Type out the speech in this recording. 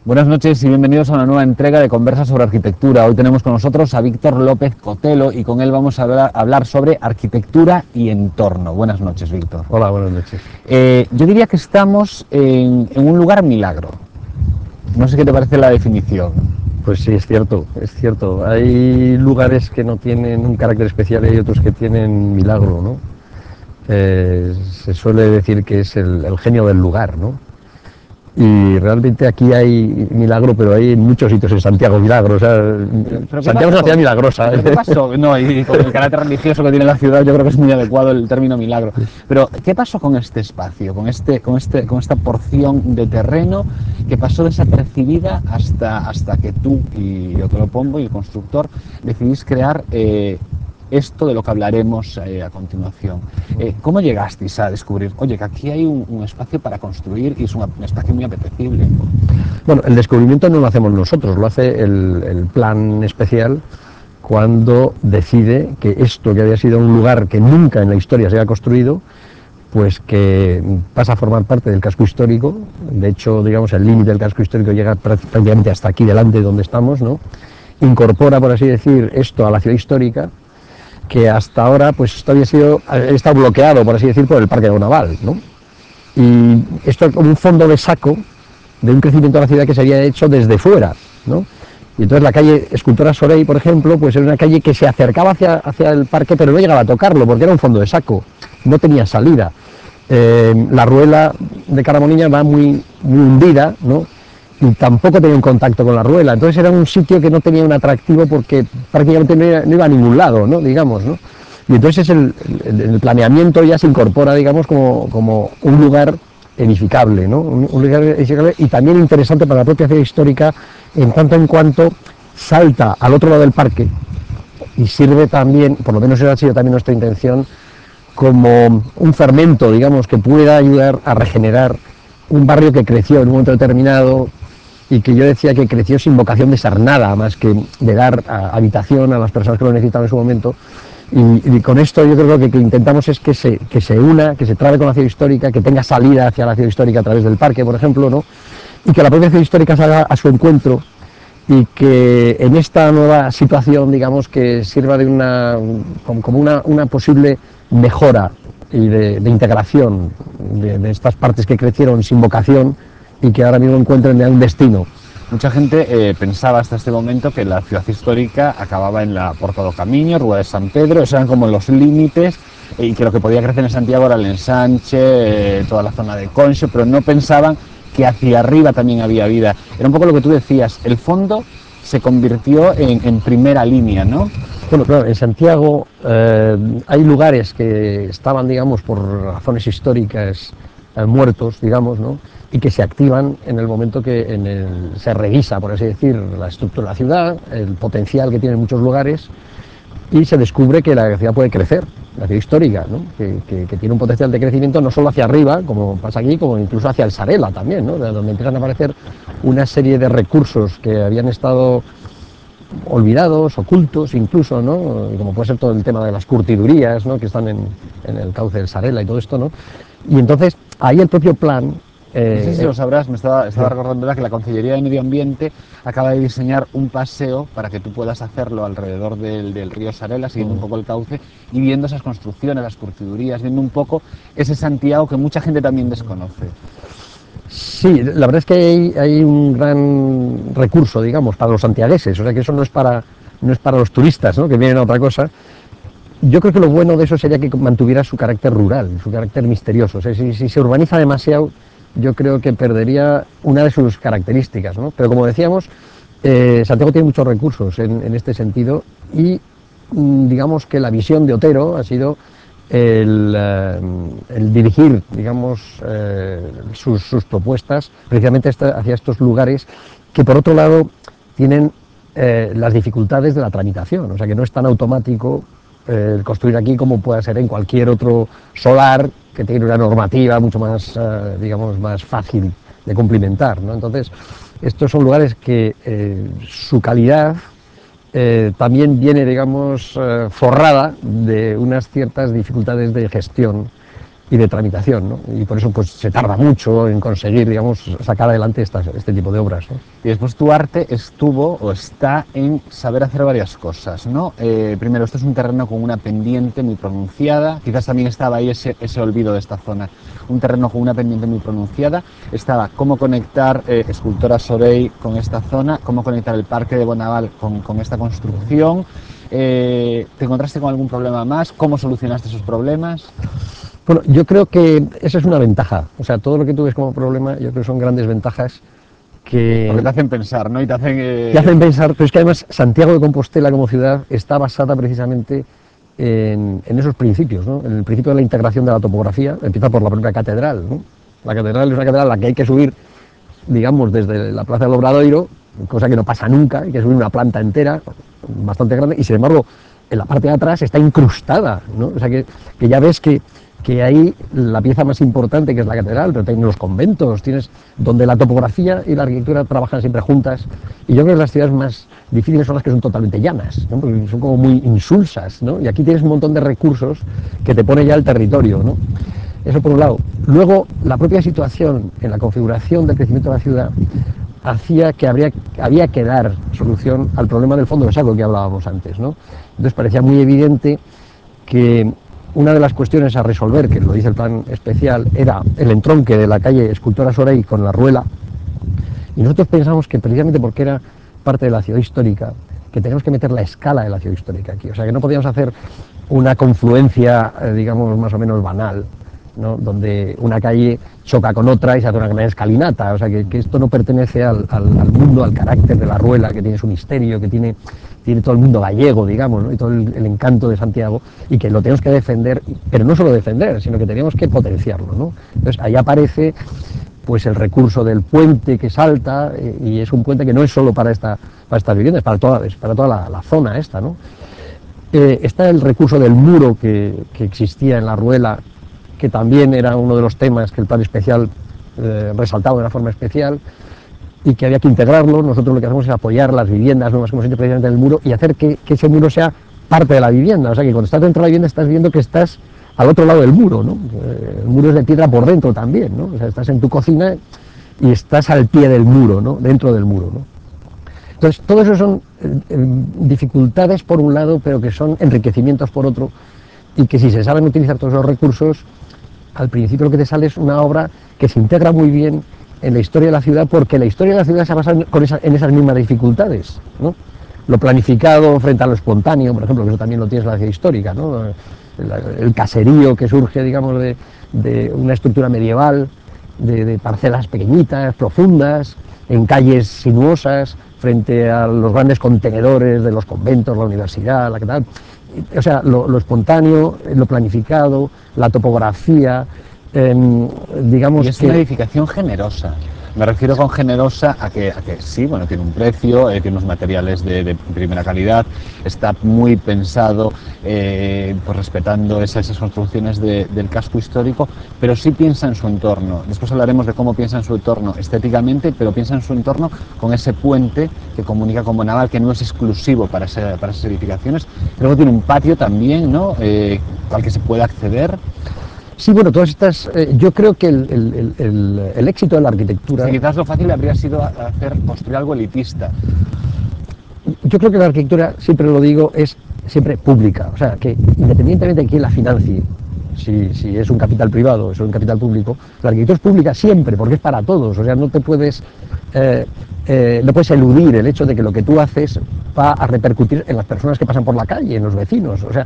Buenas noches y bienvenidos a una nueva entrega de Conversas sobre Arquitectura. Hoy tenemos con nosotros a Víctor López Cotelo y con él vamos a hablar sobre arquitectura y entorno. Buenas noches, Víctor. Hola, buenas noches. Yo diría que estamos en un lugar milagro. No sé qué te parece la definición. Pues sí, es cierto, es cierto. Hay lugares que no tienen un carácter especial y hay otros que tienen milagro, ¿no? Se suele decir que es el genio del lugar, ¿no? Y realmente aquí hay milagro, pero hay muchos sitios en Santiago milagro. O sea, Santiago es una ciudad milagrosa. ¿Qué pasó? No, y con el carácter religioso que tiene la ciudad, yo creo que es muy adecuado el término milagro. Pero, ¿qué pasó con este espacio, con esta porción de terreno que pasó desapercibida hasta que tú y yo te lo pongo y el constructor decidís crear esto de lo que hablaremos a continuación? ¿Cómo llegasteis a descubrir, oye, que aquí hay un espacio para construir y es un espacio muy apetecible? Bueno, el descubrimiento no lo hacemos nosotros, lo hace el plan especial cuando decide que esto que había sido un lugar que nunca en la historia se había construido, pues que pasa a formar parte del casco histórico. De hecho, digamos, el límite del casco histórico llega prácticamente hasta aquí delante de donde estamos, ¿no? Incorpora, por así decir, esto a la ciudad histórica, que hasta ahora pues esto había estado bloqueado, por así decir, por el Parque Naval, ¿no? Y esto es como un fondo de saco de un crecimiento de la ciudad que se había hecho desde fuera, ¿no? Y entonces la calle Escultora Sorey, por ejemplo, pues era una calle que se acercaba hacia el parque, pero no llegaba a tocarlo, porque era un fondo de saco, no tenía salida. La ruela de Caramoniña va muy hundida, ¿no? Y tampoco tenía un contacto con la ruela, entonces era un sitio que no tenía un atractivo porque prácticamente no iba a ningún lado, ¿no? Digamos, ¿no? Y entonces el planeamiento ya se incorpora, digamos, como un lugar edificable, ¿no? Un lugar edificable y también interesante para la propia ciudad histórica en cuanto salta al otro lado del parque y sirve también, por lo menos esa ha sido también nuestra intención, como un fermento, digamos, que pueda ayudar a regenerar un barrio que creció en un momento determinado y que yo decía que creció sin vocación de ser nada, más que de dar habitación a las personas que lo necesitaban en su momento. Y con esto yo creo que lo que intentamos es que se una, que se trabe con la ciudad histórica, que tenga salida hacia la ciudad histórica a través del parque, por ejemplo, ¿no? Y que la propia ciudad histórica salga a su encuentro y que en esta nueva situación, digamos, que sirva de como una posible mejora y de integración de estas partes que crecieron sin vocación y que ahora mismo encuentran ya un destino. Mucha gente pensaba hasta este momento que la ciudad histórica acababa en la Porta do Camiño, Rúa de San Pedro, esos eran como los límites, y que lo que podía crecer en Santiago era el ensanche, toda la zona de Conxo, pero no pensaban que hacia arriba también había vida. Era un poco lo que tú decías, el fondo se convirtió en primera línea, ¿no? Bueno, claro, en Santiago hay lugares que estaban, digamos, por razones históricas muertos, digamos, ¿no? Y que se activan en el momento que se revisa, por así decir, la estructura de la ciudad, el potencial que tiene en muchos lugares, y se descubre que la ciudad puede crecer, la ciudad histórica, ¿no? que tiene un potencial de crecimiento no solo hacia arriba, como pasa aquí, como incluso hacia el Sarela también, ¿no? De donde empiezan a aparecer una serie de recursos que habían estado olvidados, ocultos incluso, ¿no? Como puede ser todo el tema de las curtidurías, ¿no? Que están en el cauce del Sarela y todo esto, ¿no? Y entonces ahí el propio plan... no sé si lo sabrás, me estaba recordando que la Consellería de Medio Ambiente acaba de diseñar un paseo para que tú puedas hacerlo alrededor del río Sarela, siguiendo un poco el cauce y viendo esas construcciones, las curtidurías, viendo un poco ese Santiago que mucha gente también desconoce. Sí, la verdad es que hay un gran recurso, digamos, para los santiagueses, o sea que eso no es para los turistas, ¿no? Que vienen a otra cosa. Yo creo que lo bueno de eso sería que mantuviera su carácter rural, su carácter misterioso. O sea, si se urbaniza demasiado, yo creo que perdería una de sus características, ¿no? Pero como decíamos, Santiago tiene muchos recursos en este sentido y digamos que la visión de Otero ha sido el dirigir, digamos, sus propuestas precisamente hacia estos lugares que por otro lado tienen las dificultades de la tramitación, o sea que no es tan automático el construir aquí como pueda ser en cualquier otro solar que tiene una normativa mucho más, digamos, más fácil de cumplimentar, ¿no? Entonces, estos son lugares que su calidad también viene, digamos, forrada de unas ciertas dificultades de gestión y de tramitación, ¿no? Y por eso pues se tarda mucho en conseguir, digamos, sacar adelante este tipo de obras, ¿no? Y después tu arte estuvo o está en saber hacer varias cosas, ¿no? Primero, esto es un terreno con una pendiente muy pronunciada, quizás también estaba ahí ese olvido de esta zona, un terreno con una pendiente muy pronunciada, estaba cómo conectar Escultora Soreí con esta zona, cómo conectar el Parque de Bonaval con esta construcción. ¿Te encontraste con algún problema más? ¿Cómo solucionaste esos problemas? Bueno, yo creo que esa es una ventaja, o sea, todo lo que tú ves como problema, yo creo que son grandes ventajas que... Porque te hacen pensar, ¿no? Y te hacen... Te hacen pensar, pero es que además Santiago de Compostela como ciudad está basada precisamente en esos principios, ¿no? En el principio de la integración de la topografía, empieza por la propia catedral, ¿no? La catedral es una catedral a la que hay que subir, digamos, desde la Plaza del Obradoiro, cosa que no pasa nunca, hay que subir una planta entera, bastante grande, y sin embargo, en la parte de atrás está incrustada, ¿no? O sea que ya ves que ahí la pieza más importante, que es la catedral, pero tienes los conventos, tienes donde la topografía y la arquitectura trabajan siempre juntas, y yo creo que las ciudades más difíciles son las que son totalmente llanas, ¿no? Porque son como muy insulsas, ¿no? Y aquí tienes un montón de recursos que te pone ya el territorio, ¿no? Eso por un lado. Luego, la propia situación en la configuración del crecimiento de la ciudad hacía que había que dar solución al problema del fondo de saco que hablábamos antes, ¿no? Entonces parecía muy evidente que una de las cuestiones a resolver, que lo dice el plan especial, era el entronque de la calle Escultora Soreí con la Ruela, y nosotros pensamos que precisamente porque era parte de la ciudad histórica, que teníamos que meter la escala de la ciudad histórica aquí, o sea que no podíamos hacer una confluencia, digamos, más o menos banal, ¿no? Donde una calle choca con otra y se hace una gran escalinata, o sea que esto no pertenece al mundo, al carácter de la Ruela, que tiene su misterio, que tiene todo el mundo gallego, digamos, ¿no? Y todo el encanto de Santiago, y que lo tenemos que defender, pero no solo defender, sino que teníamos que potenciarlo, ¿no? Entonces ahí aparece pues el recurso del puente que salta, y es un puente que no es solo para estas viviendas, para toda la zona esta, ¿no? Está el recurso del muro que existía en la Ruela, que también era uno de los temas que el plan especial resaltaba de una forma especial, y que había que integrarlo. Nosotros lo que hacemos es apoyar las viviendas nuevas que hemos hecho precisamente en el muro y hacer que ese muro sea parte de la vivienda, o sea que cuando estás dentro de la vivienda estás viendo que estás al otro lado del muro, ¿no? El muro es de piedra por dentro también, ¿no? O sea, estás en tu cocina y estás al pie del muro, ¿no? Dentro del muro, ¿no? Entonces, todo eso son dificultades por un lado, pero que son enriquecimientos por otro, y que si se saben utilizar todos los recursos, al principio lo que te sale es una obra que se integra muy bien en la historia de la ciudad, porque la historia de la ciudad se basa en esas mismas dificultades, ¿no? Lo planificado frente a lo espontáneo, por ejemplo, que eso también lo tienes en la ciudad histórica, ¿no? El caserío que surge, digamos, de una estructura medieval, de parcelas pequeñitas, profundas, en calles sinuosas, frente a los grandes contenedores de los conventos, la universidad, la que tal. O sea, lo espontáneo, lo planificado, la topografía, digamos. Y es una edificación generosa. Me refiero con generosa a que sí, bueno, tiene un precio, tiene unos materiales de primera calidad, está muy pensado, pues respetando esas construcciones del casco histórico, pero sí piensa en su entorno. Después hablaremos de cómo piensa en su entorno estéticamente, pero piensa en su entorno con ese puente que comunica con Bonaval, que no es exclusivo para esas edificaciones. Luego tiene un patio también, ¿no? Al que se puede acceder. Sí, bueno, todas estas, yo creo que el éxito de la arquitectura... O sea, quizás lo fácil habría sido construir algo elitista. Yo creo que la arquitectura, siempre lo digo, es siempre pública, o sea, que independientemente de quién la financie, si es un capital privado o es un capital público, la arquitectura es pública siempre, porque es para todos, o sea, no puedes eludir el hecho de que lo que tú haces va a repercutir en las personas que pasan por la calle, en los vecinos, o sea,